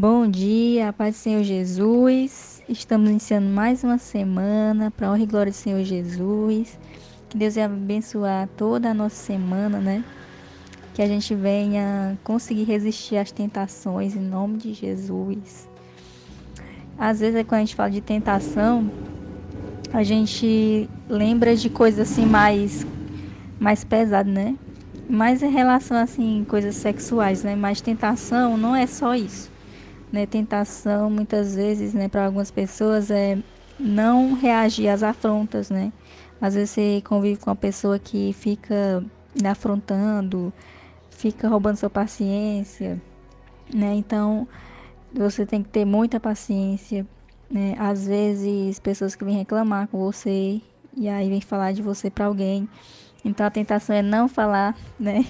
Bom dia, a paz do Senhor Jesus. Estamos iniciando mais uma semana para a honra e glória do Senhor Jesus. Que Deus venha abençoar toda a nossa semana, né? Que a gente venha conseguir resistir às tentações em nome de Jesus. Às vezes, quando a gente fala de tentação, a gente lembra de coisas assim mais pesadas, né? Mais em relação assim, coisas sexuais, né? Mas tentação não é só isso. Né, tentação muitas vezes, né, para algumas pessoas é não reagir às afrontas, né? Às vezes você convive com uma pessoa que fica lhe afrontando, fica roubando sua paciência, né? Então você tem que ter muita paciência, né? Às vezes pessoas que vêm reclamar com você e aí vem falar de você para alguém. Então a tentação é não falar, né?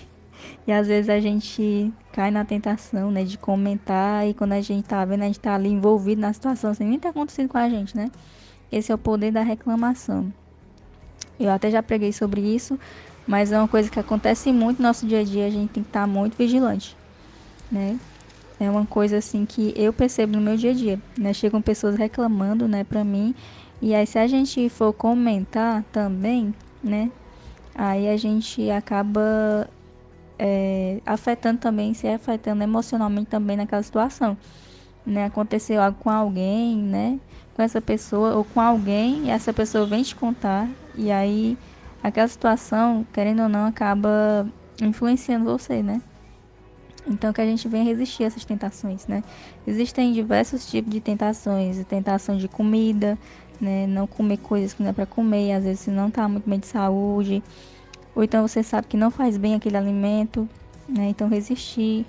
E às vezes a gente cai na tentação, né, de comentar e quando a gente tá vendo, a gente tá ali envolvido na situação sem nem ter acontecido com a gente, né? Esse é o poder da reclamação. Eu até já preguei sobre isso, mas é uma coisa que acontece muito no nosso dia a dia, a gente tem que estar muito vigilante, né? É uma coisa assim que eu percebo no meu dia a dia, né? Chegam pessoas reclamando, né, pra mim, e aí se a gente for comentar também, né, aí a gente acaba afetando também, se afetando emocionalmente também naquela situação, né? Aconteceu algo com alguém, né? Com essa pessoa ou com alguém e essa pessoa vem te contar e aí aquela situação, querendo ou não, acaba influenciando você, né? Então que a gente venha resistir a essas tentações, né? Existem diversos tipos de tentações, tentação de comida, né? Não comer coisas que não é para comer, às vezes você não tá muito bem de saúde, ou então você sabe que não faz bem aquele alimento, né? Então resistir,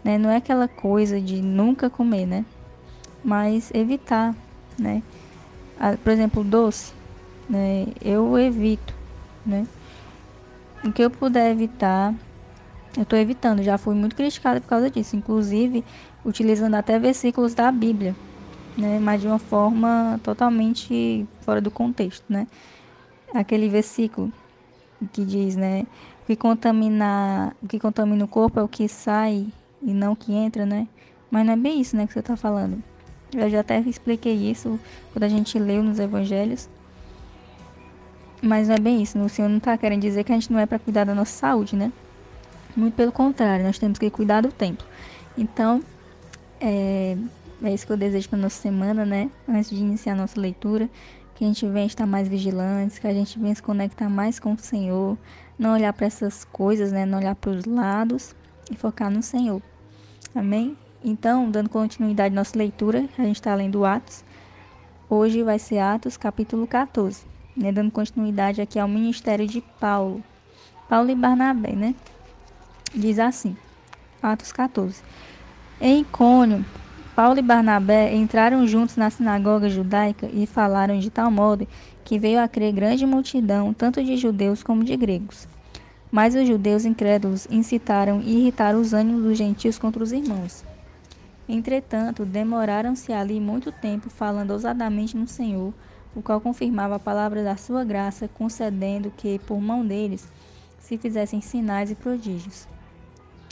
né? Não é aquela coisa de nunca comer, né? Mas evitar, né? Por exemplo, doce, né? Eu evito, né? O que eu puder evitar, eu estou evitando. Já fui muito criticada por causa disso, inclusive utilizando até versículos da Bíblia, né? Mas de uma forma totalmente fora do contexto, né? Aquele versículo que diz, né? O que contamina o corpo é o que sai e não o que entra, né? Mas não é bem isso, né, que você está falando. Eu já até expliquei isso quando a gente leu nos evangelhos. Mas não é bem isso. O Senhor não está querendo dizer que a gente não é para cuidar da nossa saúde, né? Muito pelo contrário, nós temos que cuidar do templo. Então, é isso que eu desejo para nossa semana, né? Antes de iniciar a nossa leitura, que a gente venha estar mais vigilantes, que a gente venha se conectar mais com o Senhor, não olhar para essas coisas, né? Não olhar para os lados e focar no Senhor. Amém? Então, dando continuidade à nossa leitura, a gente está lendo Atos. Hoje vai ser Atos, capítulo 14, né? Dando continuidade aqui ao ministério de Paulo. Paulo e Barnabé, né? Diz assim, Atos 14. Em Icônio, Paulo e Barnabé entraram juntos na sinagoga judaica e falaram de tal modo que veio a crer grande multidão, tanto de judeus como de gregos. Mas os judeus incrédulos incitaram e irritaram os ânimos dos gentios contra os irmãos. Entretanto, demoraram-se ali muito tempo falando ousadamente no Senhor, o qual confirmava a palavra da sua graça, concedendo que, por mão deles, se fizessem sinais e prodígios.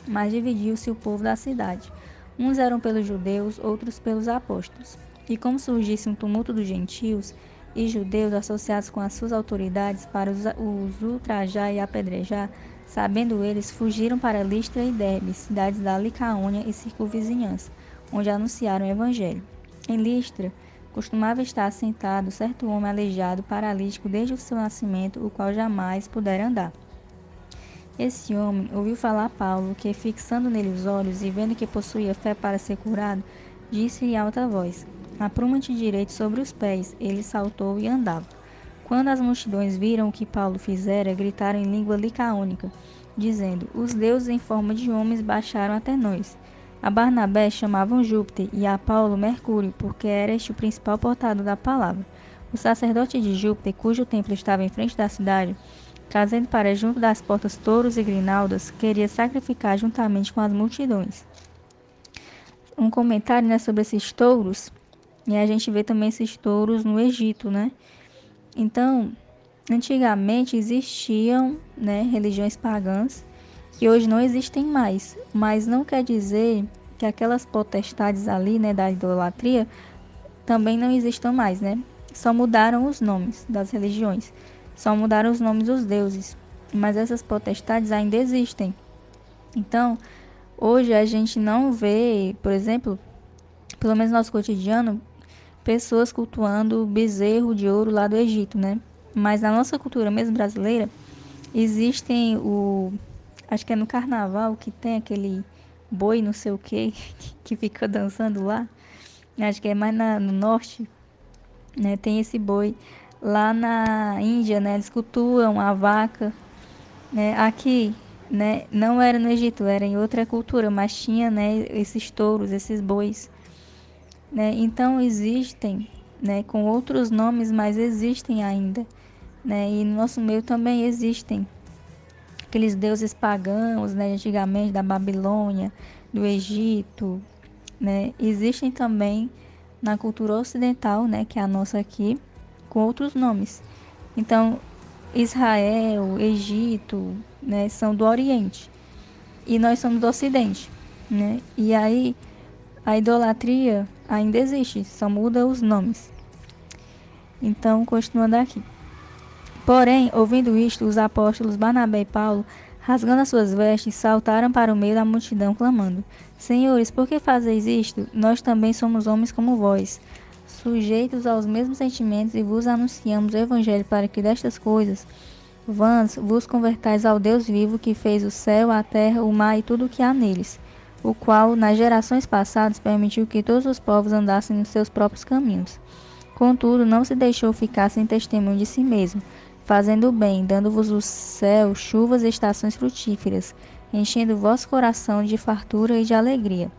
Mas dividiu-se o povo da cidade. Uns eram pelos judeus, outros pelos apóstolos. E como surgisse um tumulto dos gentios e judeus associados com as suas autoridades para os ultrajar e apedrejar, sabendo eles, fugiram para Listra e Derbe, cidades da Licaônia e circunvizinhança, onde anunciaram o evangelho. Em Listra, costumava estar assentado certo homem aleijado, paralítico desde o seu nascimento, o qual jamais pudera andar. Esse homem ouviu falar a Paulo, que, fixando nele os olhos e vendo que possuía fé para ser curado, disse em alta voz: Apruma-te direito sobre os pés. Ele saltou e andava. Quando as multidões viram o que Paulo fizera, gritaram em língua licaônica, dizendo: Os deuses em forma de homens baixaram até nós. A Barnabé chamavam Júpiter e a Paulo Mercúrio, porque era este o principal portador da palavra. O sacerdote de Júpiter, cujo templo estava em frente da cidade, trazendo para junto das portas touros e grinaldas, queria sacrificar juntamente com as multidões. Um comentário, né, sobre esses touros, e a gente vê também esses touros no Egito, né? Então, antigamente existiam, né, religiões pagãs que hoje não existem mais, mas não quer dizer que aquelas potestades ali, né, da idolatria, também não existam mais, né? Só mudaram os nomes das religiões, só mudaram os nomes dos deuses, mas essas potestades ainda existem. Então, hoje a gente não vê, por exemplo, pelo menos no nosso cotidiano, pessoas cultuando o bezerro de ouro lá do Egito, né? Mas na nossa cultura mesmo brasileira, existem acho que é no carnaval que tem aquele boi não sei o que fica dançando lá. Acho que é mais no norte, né? Tem esse boi. Lá na Índia, né? Eles cultuam a vaca, né? Aqui, né? Não era no Egito, era em outra cultura, mas tinha, né? Esses touros, esses bois, né? Então existem, né? Com outros nomes, mas existem ainda, né? E no nosso meio também existem aqueles deuses pagãos, né? Antigamente da Babilônia, do Egito, né? Existem também na cultura ocidental, né? Que é a nossa aqui, com outros nomes. Então, Israel, Egito, né? São do Oriente e nós somos do Ocidente, né? E aí a idolatria ainda existe, só muda os nomes. Então, continuando aqui. Porém, ouvindo isto, os apóstolos Barnabé e Paulo, rasgando as suas vestes, saltaram para o meio da multidão, clamando: Senhores, por que fazeis isto? Nós também somos homens como vós, sujeitos aos mesmos sentimentos, e vos anunciamos o evangelho para que destas coisas vãs vos convertais ao Deus vivo, que fez o céu, a terra, o mar e tudo o que há neles, o qual, nas gerações passadas, permitiu que todos os povos andassem nos seus próprios caminhos. Contudo, não se deixou ficar sem testemunho de si mesmo, fazendo o bem, dando-vos o céu, chuvas e estações frutíferas, enchendo o vosso coração de fartura e de alegria.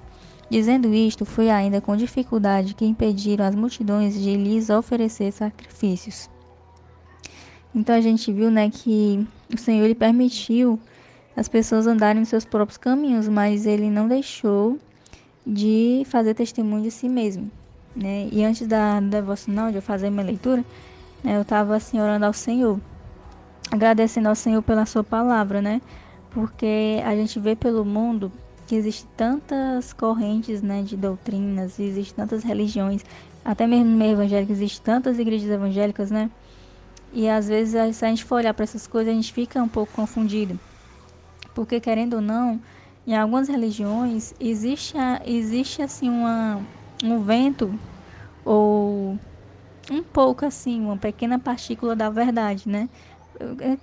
Dizendo isto, foi ainda com dificuldade que impediram as multidões de lhes oferecer sacrifícios. Então a gente viu, né, que o Senhor ele permitiu as pessoas andarem nos seus próprios caminhos, mas ele não deixou de fazer testemunho de si mesmo, né? E antes da devocional, de eu fazer minha leitura, né, eu estava assim orando ao Senhor, agradecendo ao Senhor pela sua palavra, né? Porque a gente vê pelo mundo que existem tantas correntes, né, de doutrinas, existem tantas religiões, até mesmo no meio evangélico existem tantas igrejas evangélicas, né? E às vezes, se a gente for olhar para essas coisas, a gente fica um pouco confundido. Porque, querendo ou não, em algumas religiões existe assim um vento ou um pouco assim, uma pequena partícula da verdade, né?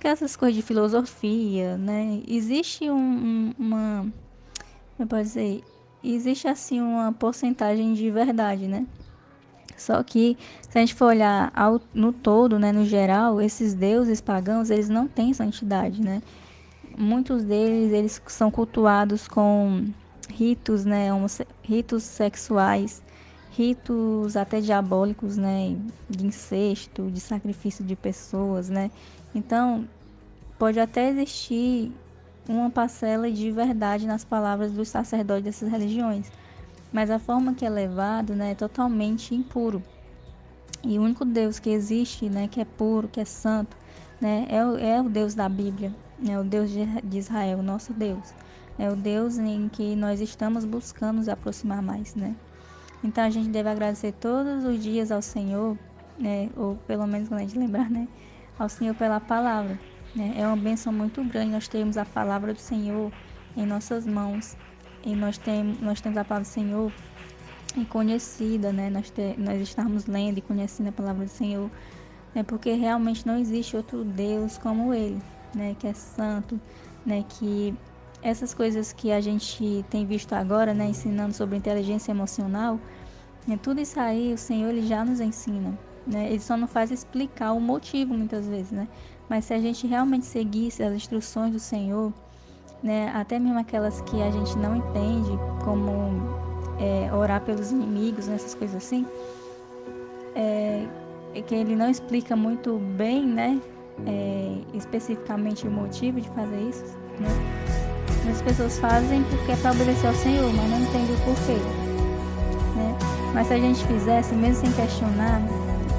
Essas coisas de filosofia, né? Existe uma, como eu posso dizer, existe assim uma porcentagem de verdade, né? Só que se a gente for olhar no todo, né, no geral, esses deuses pagãos, eles não têm santidade, né? Muitos deles, eles são cultuados com ritos, né, ritos sexuais, ritos até diabólicos, né, de incesto, de sacrifício de pessoas, né? Então, pode até existir uma parcela de verdade nas palavras dos sacerdotes dessas religiões, mas a forma que é levado, né, é totalmente impuro. E o único Deus que existe, né, que é puro, que é santo, né, é o Deus da Bíblia, é o Deus de Israel, o nosso Deus. É o Deus em que nós estamos buscando nos aproximar mais, né? Então a gente deve agradecer todos os dias ao Senhor, né, ou pelo menos quando a gente lembrar, né, ao Senhor pela palavra, né? É uma bênção muito grande nós termos a palavra do Senhor em nossas mãos. E nós temos a palavra do Senhor conhecida, né? Nós estamos lendo e conhecendo a palavra do Senhor, né? Porque realmente não existe outro Deus como Ele, né? Que é santo, né? Que essas coisas que a gente tem visto agora, né? Ensinando sobre inteligência emocional, né? Tudo isso aí o Senhor ele já nos ensina, né? Ele só não faz explicar o motivo muitas vezes, né? Mas se a gente realmente seguisse as instruções do Senhor, né, até mesmo aquelas que a gente não entende, como orar pelos inimigos, né, essas coisas assim, que ele não explica muito bem, né, especificamente o motivo de fazer isso, né? Muitas pessoas fazem porque é para obedecer ao Senhor, mas não entendem o porquê, né? Mas se a gente fizesse, mesmo sem questionar,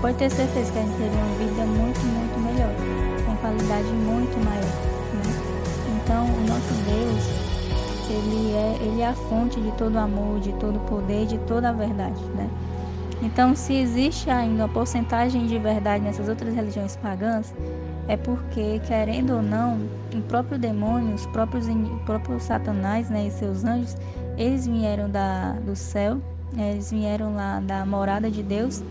pode ter certeza que a gente teria uma vida muito, muito melhor, com qualidade muito maior, né? Então, o nosso Deus, ele é a fonte de todo amor, de todo poder, de toda a verdade, né? Então, se existe ainda uma porcentagem de verdade nessas outras religiões pagãs, é porque, querendo ou não, o próprio demônio, o próprio Satanás, né, e seus anjos, eles vieram do céu, eles vieram lá da morada de Deus,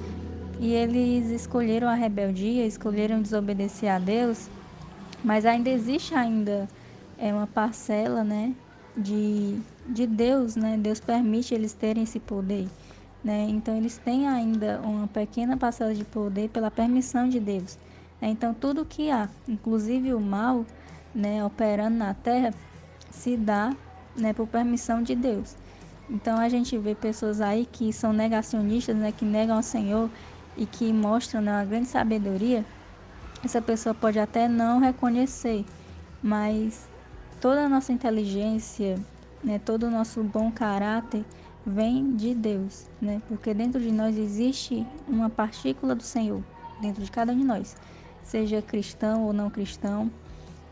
e eles escolheram a rebeldia, escolheram desobedecer a Deus, mas ainda existe ainda uma parcela, né, de Deus, né? Deus permite eles terem esse poder, né? Então eles têm ainda uma pequena parcela de poder pela permissão de Deus, né? Então tudo que há, inclusive o mal, né, operando na terra, se dá, né, por permissão de Deus. Então a gente vê pessoas aí que são negacionistas, né, que negam ao Senhor e que mostram, né, uma grande sabedoria. Essa pessoa pode até não reconhecer, mas toda a nossa inteligência, né, todo o nosso bom caráter vem de Deus, né? Porque dentro de nós existe uma partícula do Senhor, dentro de cada um de nós, seja cristão ou não cristão,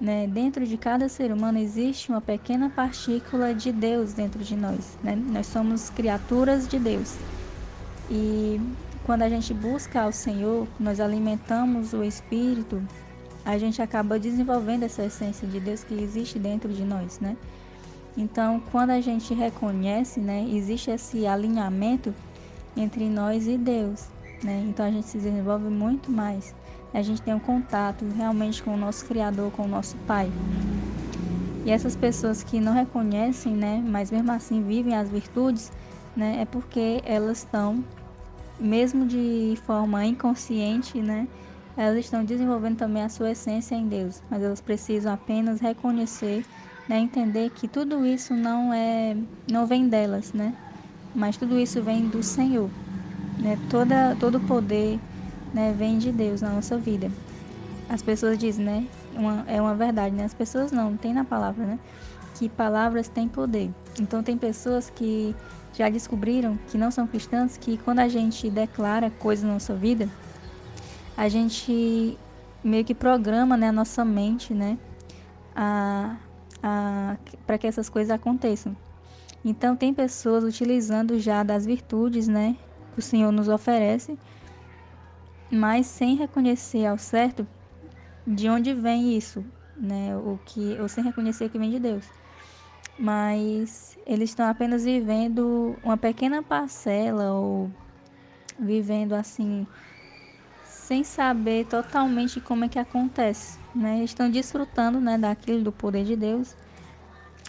né? Dentro de cada ser humano existe uma pequena partícula de Deus dentro de nós, né? Nós somos criaturas de Deus. E quando a gente busca ao Senhor, nós alimentamos o Espírito, a gente acaba desenvolvendo essa essência de Deus que existe dentro de nós, né? Então, quando a gente reconhece, né, existe esse alinhamento entre nós e Deus, né? Então a gente se desenvolve muito mais. A gente tem um contato realmente com o nosso Criador, com o nosso Pai. E essas pessoas que não reconhecem, né, mas mesmo assim vivem as virtudes, né, é porque elas estão, mesmo de forma inconsciente, né, elas estão desenvolvendo também a sua essência em Deus, mas elas precisam apenas reconhecer, né, entender que tudo isso não vem delas, né, mas tudo isso vem do Senhor, né, todo o poder, né, vem de Deus na nossa vida. As pessoas dizem, né, é uma verdade, né, as pessoas não tem na palavra, né, que palavras têm poder. Então tem pessoas que já descobriram, que não são cristãs, que quando a gente declara coisas na nossa vida, a gente meio que programa, né, a nossa mente, né, para que essas coisas aconteçam. Então tem pessoas utilizando já das virtudes, né, que o Senhor nos oferece, mas sem reconhecer ao certo de onde vem isso, né, ou sem reconhecer que vem de Deus. Mas eles estão apenas vivendo uma pequena parcela ou vivendo assim sem saber totalmente como é que acontece, né? Eles estão desfrutando, né, daquilo do poder de Deus,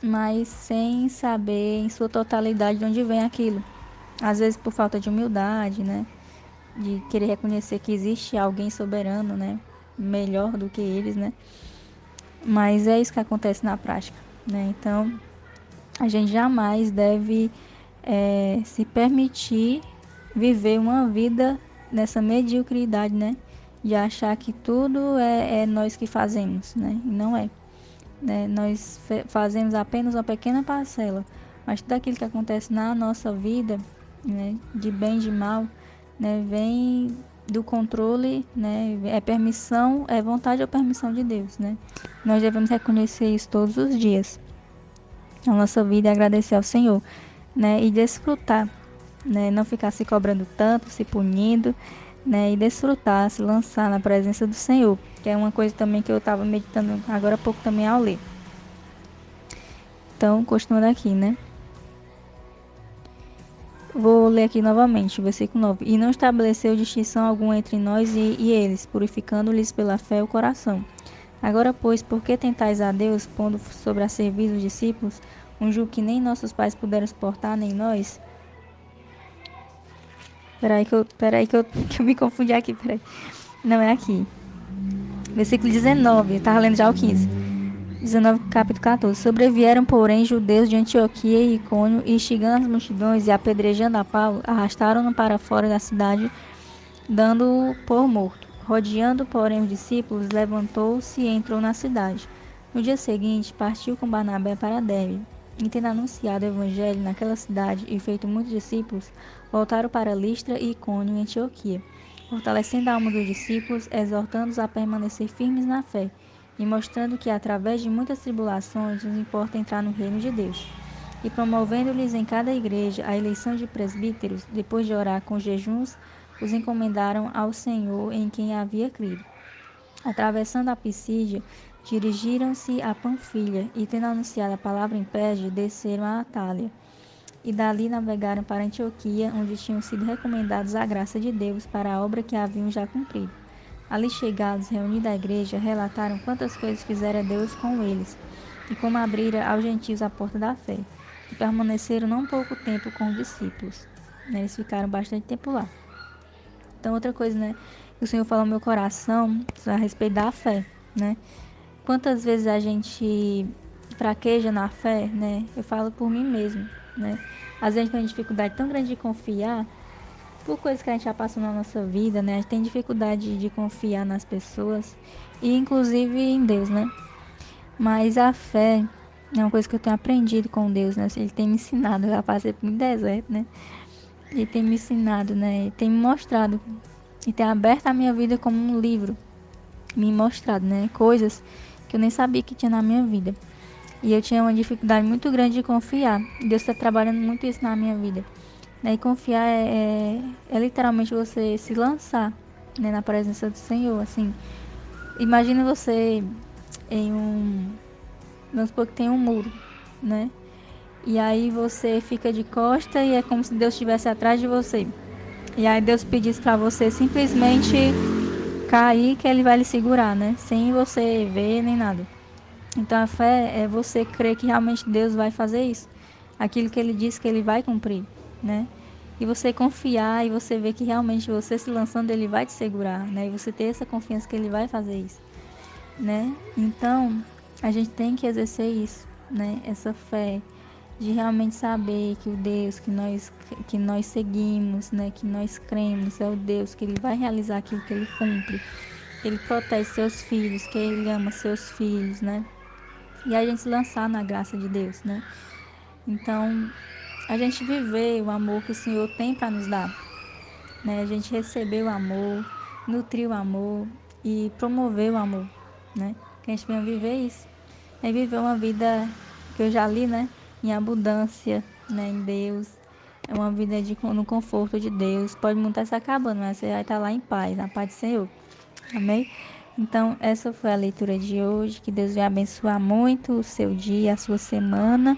mas sem saber em sua totalidade de onde vem aquilo. Às vezes por falta de humildade, né? De querer reconhecer que existe alguém soberano, né? Melhor do que eles, né? Mas é isso que acontece na prática, né? Então, a gente jamais deve se permitir viver uma vida nessa mediocridade, né? De achar que tudo é nós que fazemos, né? E não é. Né? Nós fazemos apenas uma pequena parcela, mas tudo aquilo que acontece na nossa vida, né? De bem e de mal, né? Vem do controle, né? É permissão, é vontade ou permissão de Deus, né? Nós devemos reconhecer isso todos os dias na nossa vida e agradecer ao Senhor, né? E desfrutar, né? Não ficar se cobrando tanto, se punindo, né? E desfrutar, se lançar na presença do Senhor, que é uma coisa também que eu estava meditando agora há pouco também ao ler. Então, continuando aqui, né? Vou ler aqui novamente, versículo 9. E não estabeleceu distinção alguma entre nós e eles, purificando-lhes pela fé o coração. Agora, pois, por que tentais a Deus, pondo sobre a serviço os discípulos, um jugo que nem nossos pais puderam suportar, nem nós? Peraí que eu me confundi aqui, peraí. Não, é aqui. Versículo 19, eu estava lendo já o 15. 19, capítulo 14. Sobrevieram, porém, judeus de Antioquia e Icônio, e instigando as multidões e apedrejando a Paulo, arrastaram-no para fora da cidade, dando-o por morto. Rodeando, porém, os discípulos, levantou-se e entrou na cidade. No dia seguinte, partiu com Barnabé para Derbe. E tendo anunciado o evangelho naquela cidade e feito muitos discípulos, voltaram para Listra e Icônio em Antioquia, fortalecendo a alma dos discípulos, exortando-os a permanecer firmes na fé, e mostrando que através de muitas tribulações nos importa entrar no reino de Deus. e promovendo-lhes em cada igreja a eleição de presbíteros, depois de orar com jejuns, os encomendaram ao Senhor em quem havia crido. Atravessando a Pisídia, dirigiram-se a Panfilha e, tendo anunciado a palavra em Perge, desceram a Atália. E dali navegaram para Antioquia, onde tinham sido recomendados à graça de Deus para a obra que haviam já cumprido. Ali chegados, reunida a igreja, relataram quantas coisas fizera Deus com eles, e como abrira aos gentios a porta da fé. E permaneceram não pouco tempo com os discípulos. Eles ficaram bastante tempo lá. Então, outra coisa, né? O Senhor falou no meu coração a respeito da fé, né? Quantas vezes a gente fraqueja na fé, né? Eu falo por mim mesmo, né? Às vezes a gente tem dificuldade tão grande de confiar por coisas que a gente já passou na nossa vida, né? A gente tem dificuldade de confiar nas pessoas e inclusive em Deus, né? Mas a fé é uma coisa que eu tenho aprendido com Deus, né? Ele tem me ensinado, eu já passei por muito deserto, né? Ele tem me ensinado, né? Ele tem me mostrado e tem aberto a minha vida como um livro, me mostrado, né? Coisas que eu nem sabia que tinha na minha vida. E eu tinha uma dificuldade muito grande de confiar. Deus está trabalhando muito isso na minha vida. Né? E confiar é literalmente você se lançar, né, na presença do Senhor. Assim, imagina você em vamos supor que tem um muro, né? E aí você fica de costa e é como se Deus estivesse atrás de você. E aí Deus pedisse para você simplesmente cair que ele vai lhe segurar, né? Sem você ver nem nada. Então a fé é você crer que realmente Deus vai fazer isso. Aquilo que ele disse que ele vai cumprir, né? E você confiar e você ver que realmente você se lançando ele vai te segurar, né? E você ter essa confiança que ele vai fazer isso, né? Então, a gente tem que exercer isso, né? Essa fé de realmente saber que o Deus que nós seguimos, né, que nós cremos, é o Deus que ele vai realizar aquilo que ele cumpre. Ele protege seus filhos, que ele ama seus filhos, né? E a gente se lançar na graça de Deus, né? Então, a gente viver o amor que o Senhor tem para nos dar, né? A gente receber o amor, nutrir o amor e promover o amor, né? Que a gente venha viver isso. É viver uma vida que eu já li, né? Em abundância, né? Em Deus. É uma vida no conforto de Deus. Pode muito estar se acabando, mas você vai estar lá em paz, na paz do Senhor. Amém? Então, essa foi a leitura de hoje. Que Deus venha abençoar muito o seu dia, a sua semana.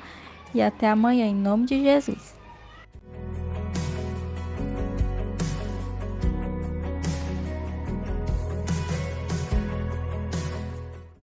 E até amanhã, em nome de Jesus.